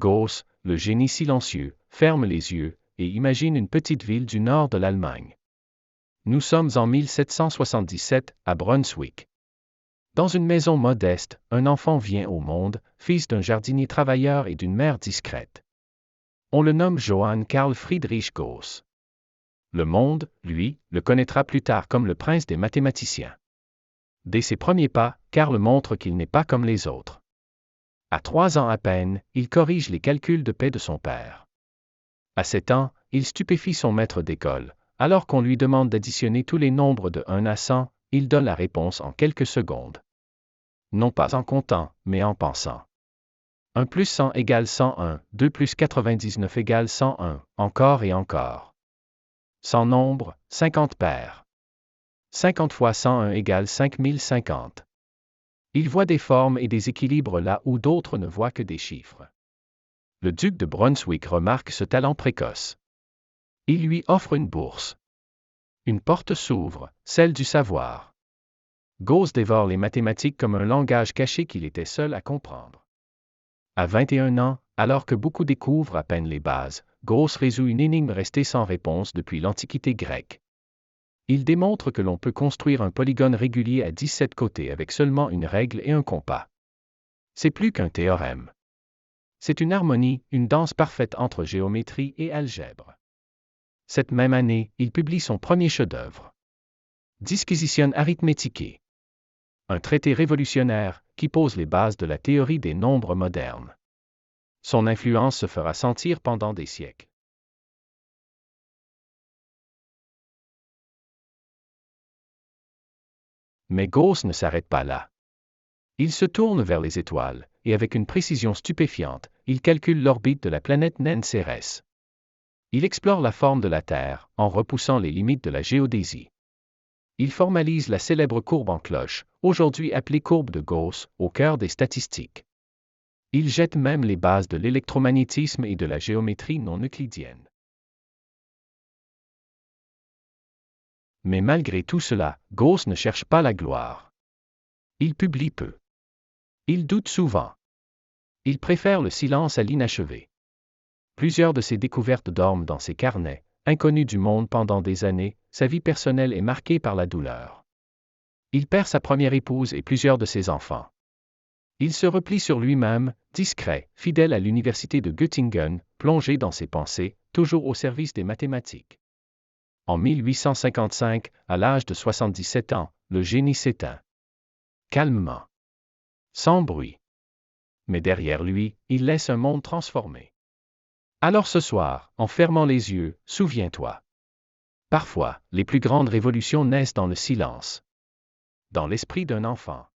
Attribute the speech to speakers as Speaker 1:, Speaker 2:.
Speaker 1: Gauss, le génie silencieux, ferme les yeux et imagine une petite ville du nord de l'Allemagne. Nous sommes en 1777 à Brunswick. Dans une maison modeste, un enfant vient au monde, fils d'un jardinier travailleur et d'une mère discrète. On le nomme Johann Carl Friedrich Gauss. Le monde, lui, le connaîtra plus tard comme le prince des mathématiciens. Dès ses premiers pas, Carl montre qu'il n'est pas comme les autres. À 3 ans à peine, il corrige les calculs de paix de son père. À 7 ans, il stupéfie son maître d'école. Alors qu'on lui demande d'additionner tous les nombres de 1 à 100, il donne la réponse en quelques secondes. Non pas en comptant, mais en pensant. 1 plus 100 égale 101, 2 plus 99 égale 101, encore et encore. 100 nombres, 50 paires. 50 fois 101 égale 5050. Il voit des formes et des équilibres là où d'autres ne voient que des chiffres. Le duc de Brunswick remarque ce talent précoce. Il lui offre une bourse. Une porte s'ouvre, celle du savoir. Gauss dévore les mathématiques comme un langage caché qu'il était seul à comprendre. À 21 ans, alors que beaucoup découvrent à peine les bases, Gauss résout une énigme restée sans réponse depuis l'Antiquité grecque. Il démontre que l'on peut construire un polygone régulier à 17 côtés avec seulement une règle et un compas. C'est plus qu'un théorème. C'est une harmonie, une danse parfaite entre géométrie et algèbre. Cette même année, il publie son premier chef-d'œuvre. Disquisition Arithmeticae. Un traité révolutionnaire qui pose les bases de la théorie des nombres modernes. Son influence se fera sentir pendant des siècles. Mais Gauss ne s'arrête pas là. Il se tourne vers les étoiles, et avec une précision stupéfiante, il calcule l'orbite de la planète naine Cérès. Il explore la forme de la Terre, en repoussant les limites de la géodésie. Il formalise la célèbre courbe en cloche, aujourd'hui appelée courbe de Gauss, au cœur des statistiques. Il jette même les bases de l'électromagnétisme et de la géométrie non euclidienne. Mais malgré tout cela, Gauss ne cherche pas la gloire. Il publie peu. Il doute souvent. Il préfère le silence à l'inachevé. Plusieurs de ses découvertes dorment dans ses carnets, inconnus du monde pendant des années, sa vie personnelle est marquée par la douleur. Il perd sa première épouse et plusieurs de ses enfants. Il se replie sur lui-même, discret, fidèle à l'université de Göttingen, plongé dans ses pensées, toujours au service des mathématiques. En 1855, à l'âge de 77 ans, le génie s'éteint. Calmement. Sans bruit. Mais derrière lui, il laisse un monde transformé. Alors ce soir, en fermant les yeux, souviens-toi. Parfois, les plus grandes révolutions naissent dans le silence. Dans l'esprit d'un enfant.